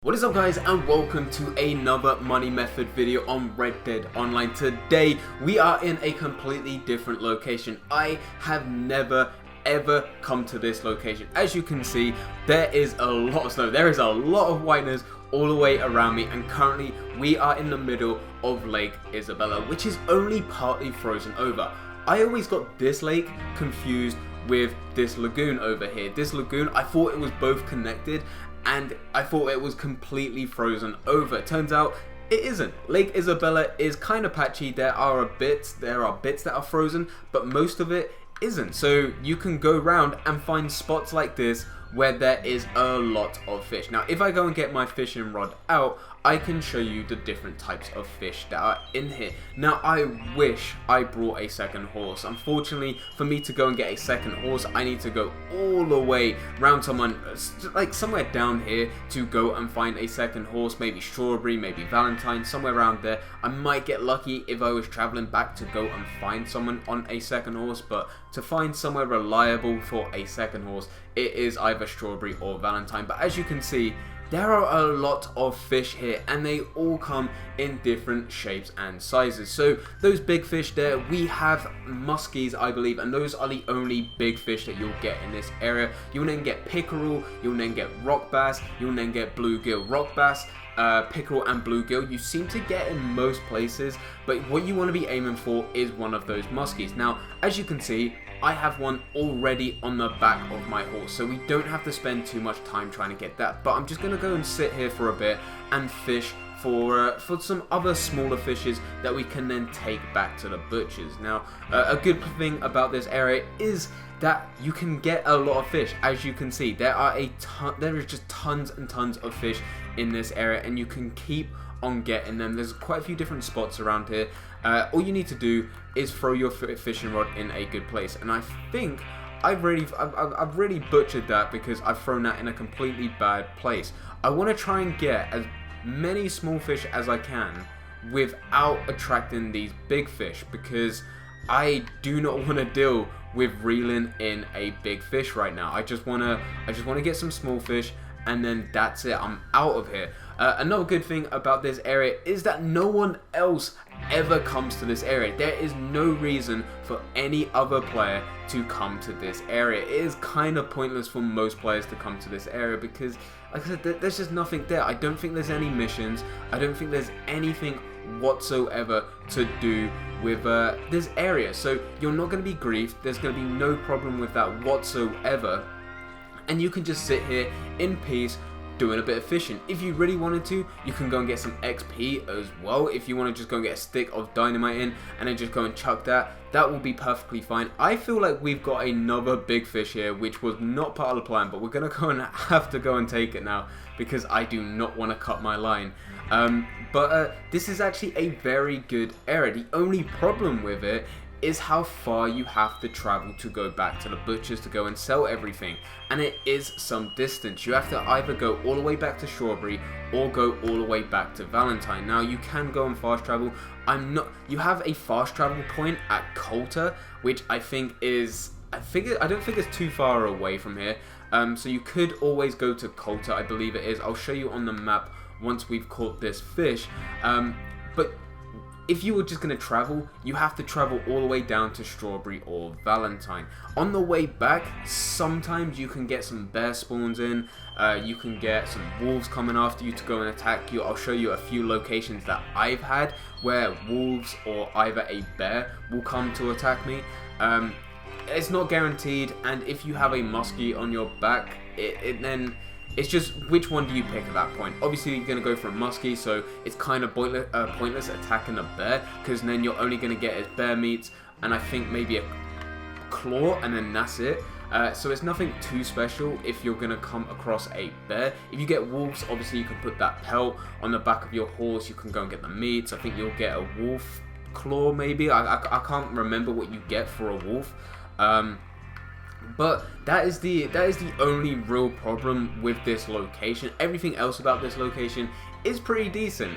What is up guys, and welcome to another money method video on Red Dead Online. Today we are in a completely different location. I have never ever come to this location. As you can see, there is a lot of snow, there is a lot of whiteness all the way around me, and currently we are in the middle of Lake Isabella, which is only partly frozen over. I always got this lake confused with this lagoon over here. This lagoon, I thought it was both connected and I thought it was completely frozen over. Turns out it isn't. Lake Isabella is kind of patchy. There are bits that are frozen, but most of it isn't. So you can go around and find spots like this where there is a lot of fish. Now if I go and get my fishing rod out, I can show you the different types of fish that are in here. Now I wish I brought a second horse. Unfortunately, for me to go and get a second horse, I need to go all the way around like somewhere down here to go and find a second horse. Maybe Strawberry, maybe Valentine, somewhere around there. I might get lucky if I was traveling back to go and find someone on a second horse, but to find somewhere reliable for a second horse, it is either Strawberry or Valentine. But as you can see, there are a lot of fish here, and they all come in different shapes and sizes. So those big fish there, we have muskies, I believe, and those are the only big fish that you'll get in this area. You'll then get pickerel, you'll then get rock bass, you'll then get bluegill. Rock bass, pickerel and bluegill you seem to get in most places, but what you want to be aiming for is one of those muskies. Now as you can see, I have one already on the back of my horse, so we don't have to spend too much time trying to get that. But I'm just going to go and sit here for a bit and fish for some other smaller fishes that we can then take back to the butchers. Now a good thing about this area is that you can get a lot of fish. As you can see, there is just tons and tons of fish in this area, and you can keep on getting them. There's quite a few different spots around here. All you need to do is throw your fishing rod in a good place, and I think I've really butchered that because I've thrown that in a completely bad place. I want to try and get as many small fish as I can without attracting these big fish, because I do not want to deal with reeling in a big fish right now. I just want to get some small fish, and then that's it. I'm out of here. Another good thing about this area is that no one else ever comes to this area. There is no reason for any other player to come to this area. It is kind of pointless for most players to come to this area because, like I said, there's just nothing there. I don't think there's any missions. I don't think there's anything whatsoever to do with this area. So you're not going to be griefed. There's going to be no problem with that whatsoever. And you can just sit here in peace doing a bit of fishing. If you really wanted to, you can go and get some XP as well. If you want to just go and get a stick of dynamite in and then just go and chuck that, that will be perfectly fine. I feel like we've got another big fish here, which was not part of the plan, but we're going to go and have to go and take it now because I do not want to cut my line. But this is actually a very good area. The only problem with it is how far you have to travel to go back to the butchers to go and sell everything, and it is some distance. You have to either go all the way back to Strawberry or go all the way back to Valentine. Now you can go and fast travel. You have a fast travel point at Coulter, which I don't think it's too far away from here. So you could always go to Coulter, I believe it is. I'll show you on the map once we've caught this fish. But if you were just going to travel, you have to travel all the way down to Strawberry or Valentine. On the way back, sometimes you can get some bear spawns in. You can get some wolves coming after you to go and attack you. I'll show you a few locations that I've had where wolves or either a bear will come to attack me. It's not guaranteed, and if you have a muskie on your back, then it's just which one do you pick at that point. Obviously you're going to go for a muskie, so it's kind of pointless attacking a bear, because then you're only going to get his bear meat and I think maybe a claw, and then that's it. So it's nothing too special if you're going to come across a bear. If you get wolves, obviously you can put that pelt on the back of your horse. You can go and get the meat. I think you'll get a wolf claw maybe. I can't remember what you get for a wolf. But that is the only real problem with this location. Everything else about this location is pretty decent.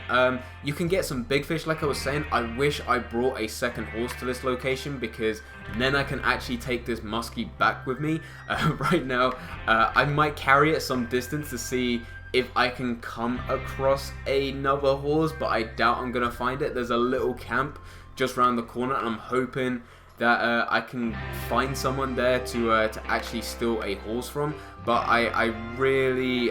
You can get some big fish, like I was saying. I wish I brought a second horse to this location, because then I can actually take this muskie back with me. Right now, I might carry it some distance to see if I can come across another horse, but I doubt I'm gonna find it. There's a little camp just around the corner, and I'm hoping that I can find someone there to actually steal a horse from, but I really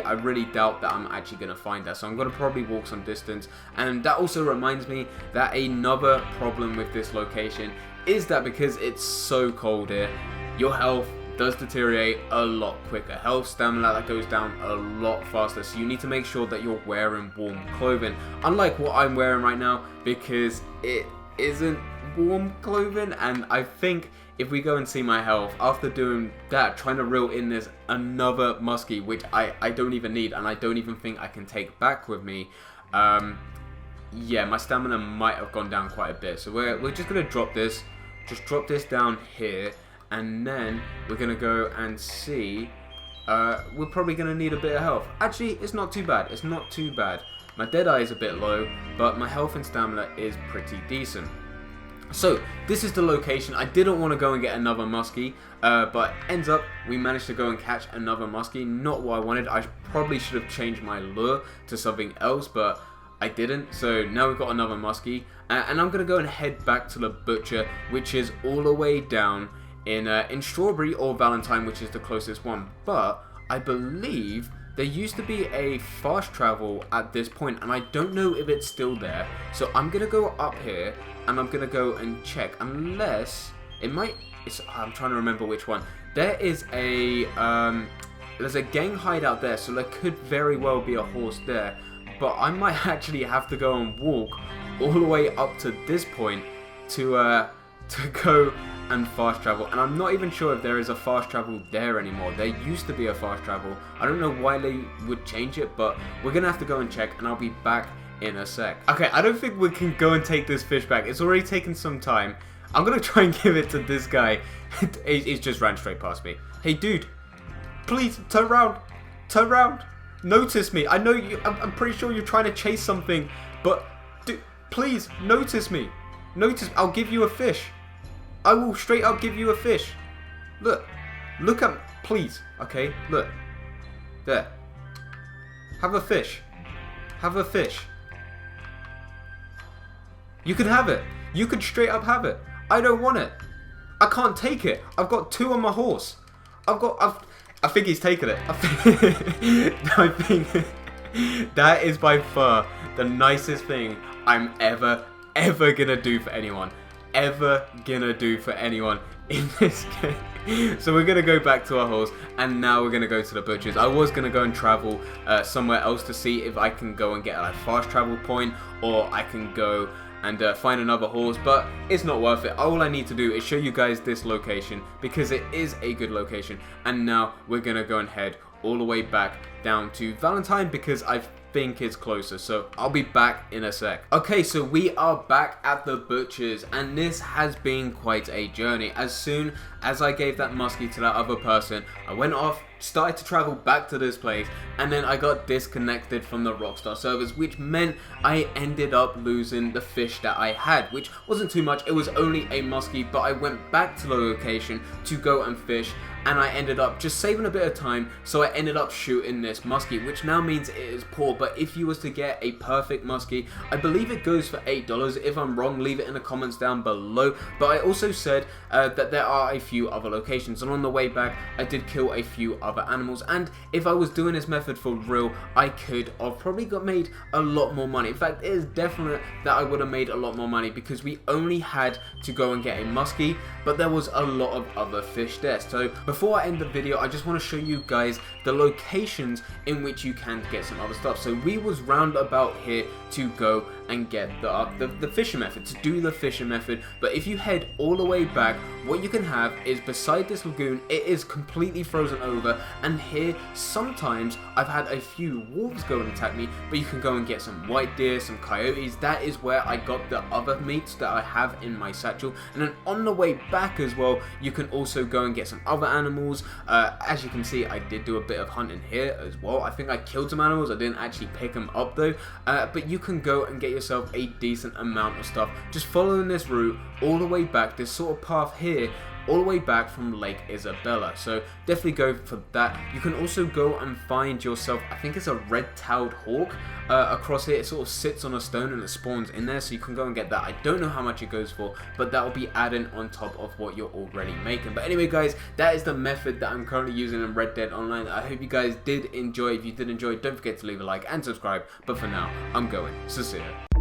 doubt that I'm actually gonna find that, so I'm gonna probably walk some distance. And that also reminds me that another problem with this location is that because it's so cold here, your health does deteriorate a lot quicker. Health, stamina, that goes down a lot faster, so you need to make sure that you're wearing warm clothing, unlike what I'm wearing right now, because it isn't warm clothing. And I think if we go and see my health after doing that, trying to reel in this another muskie, which I don't even need, and I don't even think I can take back with me, yeah, my stamina might have gone down quite a bit. So we're just gonna drop this down here, and then we're gonna go and see. We're probably gonna need a bit of health. Actually, it's not too bad. It's not too bad. My Deadeye is a bit low, but my health and stamina is pretty decent. So this is the location. I didn't want to go and get another muskie, but ends up we managed to go and catch another muskie. Not what I wanted. I probably should have changed my lure to something else, but I didn't. So now we've got another muskie, and I'm gonna go and head back to the butcher, which is all the way down in Strawberry or Valentine, which is the closest one. But I believe there used to be a fast travel at this point, and I don't know if it's still there. So I'm gonna go up here and I'm gonna go and check, unless it might. I'm trying to remember which one. There is a there's a gang hideout there, so there could very well be a horse there. But I might actually have to go and walk all the way up to this point to go and fast travel. And I'm not even sure if there is a fast travel there anymore. There used to be a fast travel. I don't know why they would change it, but we're gonna have to go and check, and I'll be back in a sec. Okay, I don't think we can go and take this fish back. It's already taken some time. I'm gonna try and give it to this guy. He's just ran straight past me. Hey dude, please turn around. Turn around. Notice me. I know you. I'm pretty sure you're trying to chase something, but dude, please notice me. Notice. I'll give you a fish. I will straight up give you a fish. Look at, please. Okay, look. There. Have a fish. Have a fish. You can have it. You can straight up have it. I don't want it. I can't take it. I've got 2 on my horse. I think he's taken it. I think that is by far the nicest thing I'm ever gonna do for anyone. Ever gonna do for anyone in this game. So we're gonna go back to our horse, and now we're gonna go to the butcher's. I was gonna go and travel somewhere else to see if I can go and get a fast travel point, or I can go and find another horse, but it's not worth it. All I need to do is show you guys this location, because it is a good location. And now we're gonna go and head all the way back down to Valentine, because I think it's closer. So I'll be back in a sec. Okay, so we are back at the butcher's, and this has been quite a journey. As soon as I gave that muskie to that other person, I went off, started to travel back to this place, and then I got disconnected from the Rockstar servers, which meant I ended up losing the fish that I had, which wasn't too much. It was only a muskie, but I went back to the location to go and fish, and I ended up just saving a bit of time, so I ended up shooting this muskie, which now means it is poor. But if you was to get a perfect muskie, I believe it goes for $8. If I'm wrong, leave it in the comments down below. But I also said that there are a few other locations, and on the way back I did kill a few other animals, and if I was doing this method for real, I could have probably made a lot more money. In fact, it is definite that I would have made a lot more money, because we only had to go and get a muskie, but there was a lot of other fish there. So before I end the video, I just want to show you guys the locations in which you can get some other stuff. So we was round about here to go and get the fishing method, to do the fishing method. But if you head all the way back, what you can have is beside this lagoon, it is completely frozen over, and here sometimes I've had a few wolves go and attack me, but you can go and get some white deer, some coyotes. That is where I got the other meats that I have in my satchel. And then on the way back as well, you can also go and get some other animals. As you can see, I did do a bit of hunting here as well. I think I killed some animals. I didn't actually pick them up though, but you can go and get yourself a decent amount of stuff just following this route all the way back. This sort of path here all the way back from Lake Isabella. So definitely go for that. You can also go and find yourself, I think it's a red-tailed hawk across here. It sort of sits on a stone and it spawns in there, so you can go and get that. I don't know how much it goes for, but that will be added on top of what you're already making. But anyway guys, that is the method that I'm currently using in Red Dead Online. I hope you guys did enjoy. If you did enjoy, don't forget to leave a like and subscribe. But for now, I'm going. So see ya.